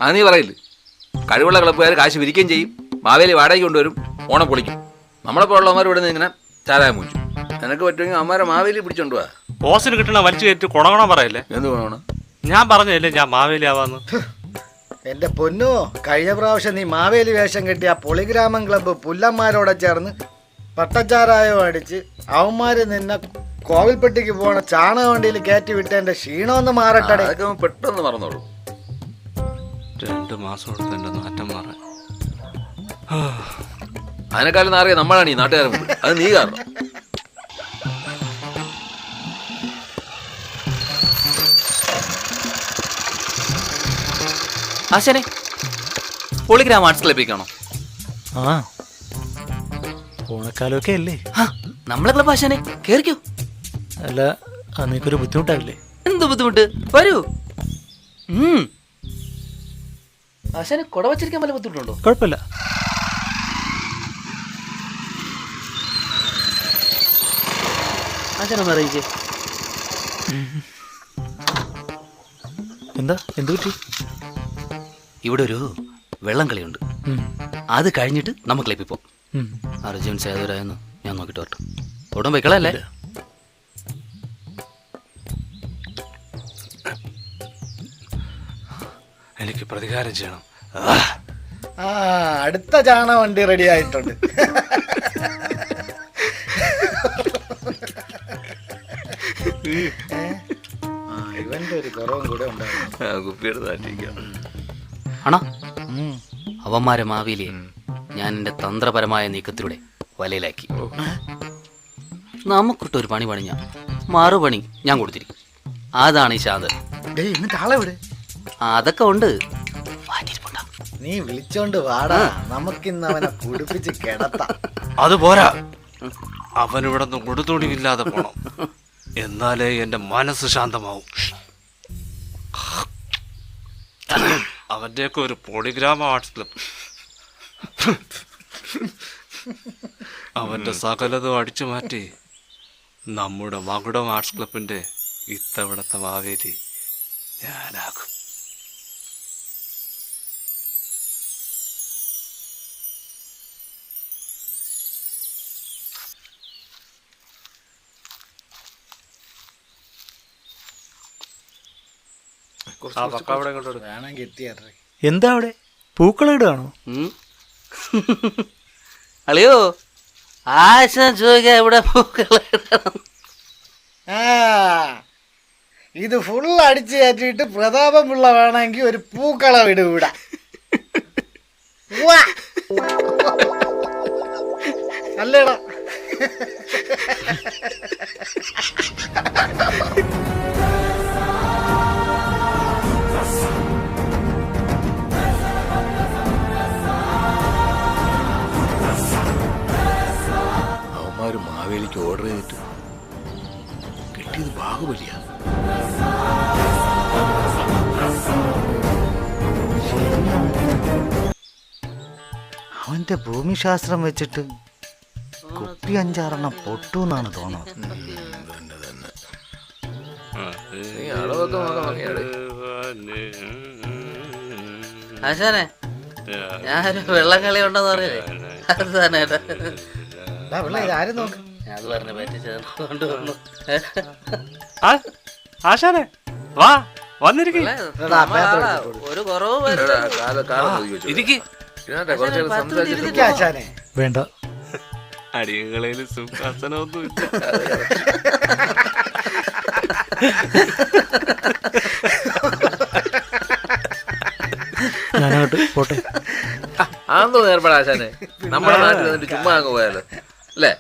അത് നീ പറയില്ല. കഴിവുള്ള ക്ലബ്ബുകാർ കാശ് വിരിക്കുകയും ചെയ്യും, മാവേലി വാടകയ്ക്ക് കൊണ്ടുവരും, ഓണം പൊളിക്കും. നമ്മളെപ്പോലുള്ളവന്മാർ ഇവിടെ നിന്ന് ഇങ്ങനെ ചാരായം മുഞ്ചു. നിനക്ക് പറ്റുമെങ്കിൽ അമ്മമാരെ മാവേലി പിടിച്ചോണ്ട് പോവാ. ഓസിന് കിട്ടണ വലിച്ചു കയറ്റി കൊണകണ പറയല്ലേ. എന്ത് കൊണകണം? ഞാൻ പറഞ്ഞല്ലേ ഞാൻ മാവേലി ആവാന്ന്. എന്റെ പൊന്നോ, കഴിഞ്ഞ പ്രാവശ്യം നീ മാവേലി വേഷം കെട്ടിയ പൊളിഗ്രാമം ക്ലബ്ബ് പുല്ലന്മാരോടെ ചേർന്ന് പട്ടച്ചാരായം അടിച്ച് അവന്മാര് നിന്നെ കോവിൽപ്പെട്ടിക്ക് പോണ ചാണക വണ്ടിയിൽ കയറ്റി വിട്ടതിന്റെ ക്ഷീണമൊന്ന് മാറട്ടെ. അതൊക്കെ പെട്ടെന്ന് മറന്നോളൂ. 2 മാസം എടുത്ത് എന്റെ നാറ്റം മാറാൻ. അതിനെക്കാളും നാറിയ നമ്മളാണ് ഈ നാട്ടുകാരൻ. അത് നീ കാരണം. ആശാനെ, പോളിഗ്രാം ആർട്സ് ക്ലബിലേക്കാണോ? ആ, ഓണക്കാലമൊക്കെ അല്ലേ. നമ്മളെ ക്ലബ് ആശാനെ, കേറിക്കോ. അല്ല, നിനക്കൊരു ബുദ്ധിമുട്ടാവില്ലേ? എന്ത് ബുദ്ധിമുട്ട്? വരൂ. ആശാനെ, കുട വച്ചിരിക്കാൻ വല്ല ബുദ്ധിമുട്ടുണ്ടോ? കുഴപ്പമില്ല. ആശാനൊന്ന് അറിയിച്ചേ. എന്താ, എന്ത് പറ്റി? ഇവിടെ ഒരു വെള്ളം കളിയുണ്ട്. അത് കഴിഞ്ഞിട്ട് നമുക്ക് ക്ലബിൽ പോകും. അർജുൻ സേതുരായെന്ന് ഞാൻ നോക്കിട്ട് വരട്ടെ. ഒടും വെക്കളല്ലേ? എനിക്ക് പ്രതികാരം ചെയ്യണം. അടുത്ത ചാണക വണ്ടി റെഡി ആയിട്ടുണ്ട്. ഇവന്റെ ഒരു കുറവും കൂടെ ഉണ്ടായിരുന്നു. ആണോ? അവന്മാരെ മാവേലിയെ ഞാൻ എന്റെ തന്ത്രപരമായ നീക്കത്തിലൂടെ വലയിലാക്കി. നമുക്കിട്ടൊരു പണി പണിഞ്ഞ മറുപണി ഞാൻ കൊടുത്തിരിക്കും. അതാണ് ഈ ശാന്ത. എന്നിട്ട് ആളെവിടെ? അതൊക്കെ ഉണ്ട്. നീ വിളിച്ചോണ്ട് വാടാ, നമുക്കിന്ന് അവനെ കുടിപ്പിച്ച് കിടത്താം. അത് പോരാ, അവനിവിടെ നിന്ന് കൊടുത്തുണിയില്ലാതെ പോണം. എന്നാലേ എന്റെ മനസ്സ് ശാന്തമാവും. അവന്റെയൊക്കെ ഒരു പോളിഗ്രാം ആർട്സ് ക്ലബ്. അവന്റെ സകലതും അടിച്ചു മാറ്റി നമ്മുടെ മകുടം ആർട്സ് ക്ലബിന്റെ ഇത്തവണത്തെ മാവേലി ഞാനാകും. വേണമെങ്കിൽ എത്തിയാറേ. എന്താ അവിടെ പൂക്കളിടുകയാണോ? അളിയോ, ആശാൻ ചോദിക്കാ ഇവിടെ പൂക്കളിടണം. ഇത് ഫുൾ അടിച്ചു കയറ്റിയിട്ട് പ്രതാപം പിള്ള വേണമെങ്കിൽ ഒരു പൂക്കളം ഇടും ഇവിടെ. അല്ലേടാ? അവന്മാര് മാവേലിക്ക് ഓർഡർ ചെയ്തിട്ട് കിട്ടിയത് ബാഹുബലിയാ. അവന്റെ ഭൂമിശാസ്ത്രം വെച്ചിട്ട് കുപ്പി 5-6 പൊട്ടൂന്നാണ് തോന്നുന്നത്. ആശാനെ, ഞാനൊരു വെള്ളം കളി ഉണ്ടെന്ന് പറഞ്ഞേ. അത് തന്നെ ആരും നോക്ക്. അത് പറഞ്ഞ പറ്റിച്ചതുകൊണ്ട് വന്നു. ആശാനെ വാ, വന്നിരിക്കും. ഒരു കുറവ് വേണ്ട, അടിയങ്ങളിൽ സുഖാസനമൊന്നുമില്ല. ഞാനങ്ങോട്ട് പോട്ടെ. ആന്തോ ഏർപ്പെടാശാനെ, നമ്മുടെ നാട്ടിൽ വന്നിട്ട് ചുമ്മാ അങ്ങ് പോയാലോ അല്ലേ?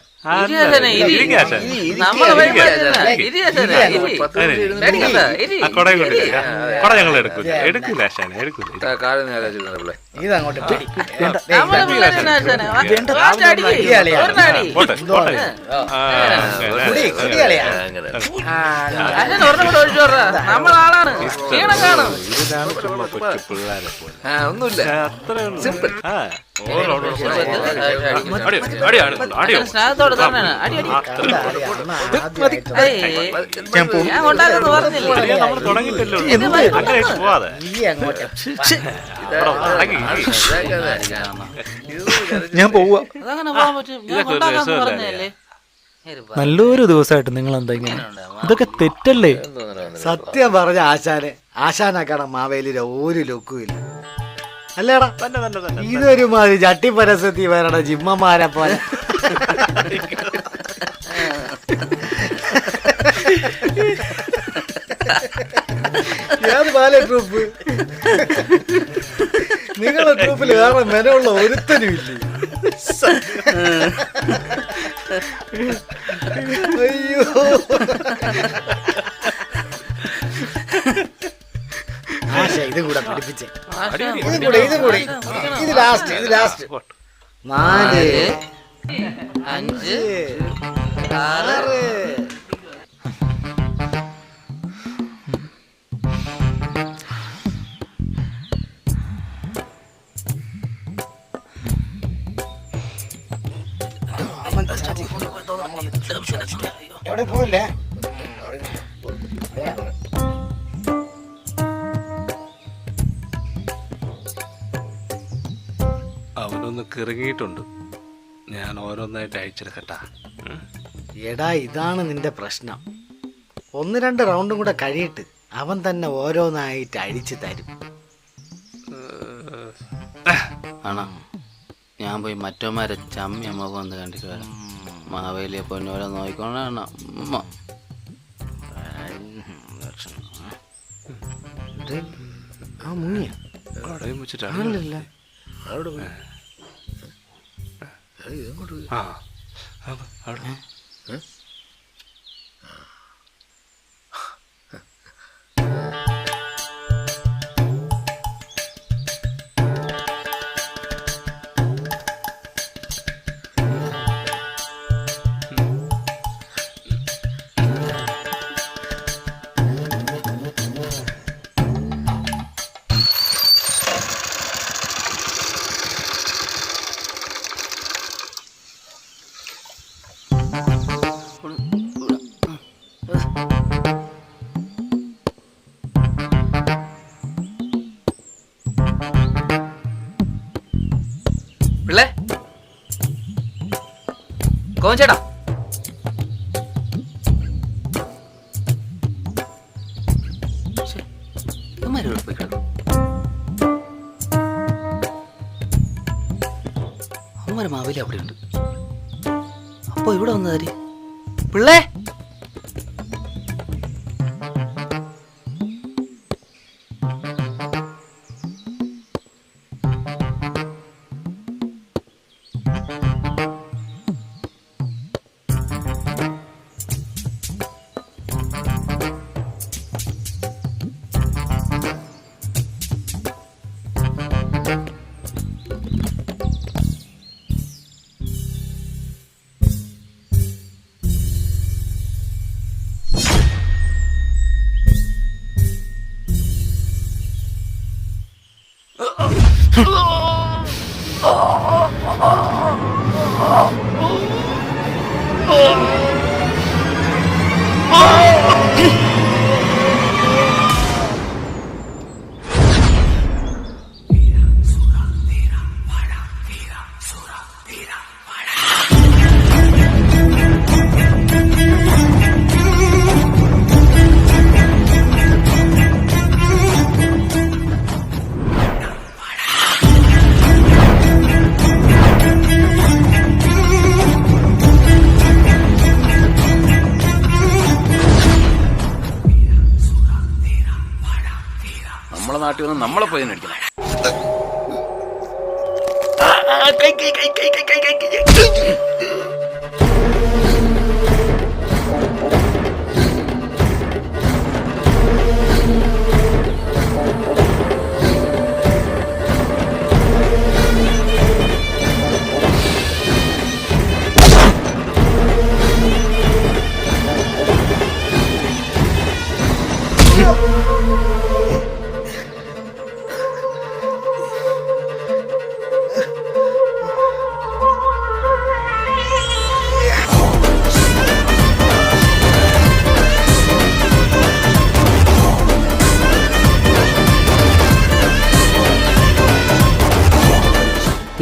നമ്മളാളാണ്. ഒന്നുമില്ല, സിമ്പിൾ. സ്നേഹത്തോടെ തന്നെയാണ്. അടി അടി. ഏയ്, ഞാൻ കൊണ്ടാക്കുന്നു പറഞ്ഞില്ലേ? ഞാൻ പോവാ. അതങ്ങനെ പോകാൻ പറ്റും? ഞാൻ കൊണ്ടാക്കാന്ന് പറഞ്ഞല്ലേ? നല്ലൊരു ദിവസമായിട്ട് നിങ്ങൾ എന്താ ഇങ്ങനെ? ഇതൊക്കെ തെറ്റല്ലേ? സത്യം പറഞ്ഞ ആശാനാക്കാണ് മാവേലിയുടെ ഒരു ലുക്കും ഇല്ല അല്ലേടാ. ഇതൊരു മാതിരി ചട്ടി പരസ്യത്തി വരണ ജിമ്മന്മാരെ പോലെ. ഏത് ബാലെ ട്രൂപ്പ്? നിങ്ങളുടെ ട്രൂപ്പിൽ വേറെ മെനയുള്ള ഒരുത്തനും ഇല്ലേ? അയ്യോ, ആശ ഇതും കൂടെ പിടിപ്പിച്ചേ. ഇതും കൂടെ ഇത് ലാസ്റ്റ് 4 5 6 എവിടെ പോയില്ലേ? അവനൊന്ന് കിറങ്ങിയിട്ടുണ്ട്. ഞാൻ ഓരോന്നായിട്ട് അയച്ചെടുക്കട്ടാ. എടാ, ഇതാണ് നിന്റെ പ്രശ്നം. 1-2 റൗണ്ടും കൂടെ കഴിയിട്ട് അവൻ തന്നെ ഓരോന്നായിട്ട് അടിച്ചു തരും. ആണോ? ഞാൻ പോയി മറ്റോമാരെ ചമ്മി അമ്മ വന്ന് കണ്ടിട്ട് വരാം. മാവേലിയെ പൊന്നോരെ നോക്കിക്കൊണ്ടാണ് അമ്മ. ആ മുങ്ങിയ കടയും വെച്ചിട്ടാണ്. ആണല്ല. ആ അവിടെ പിള്ളേ കോഞ്ചേട്ടാ, പോയി കിടന്നു. അമ്മമാരെ മാവേലി അവിടെ ഉണ്ട്. അപ്പൊ ഇവിടെ വന്നതാര്? പിള്ളേ, നമ്മളെ നാട്ടിൽ വന്ന് നമ്മളെ പോയി അടിക്കണം.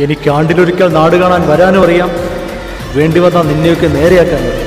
എനിക്ക് ആണ്ടിലൊരിക്കൽ നാട് കാണാൻ വരാനും അറിയാം, വേണ്ടി വന്നാൽ നിന്നെയൊക്കെ നേരെയാക്കാൻ അറിയാം.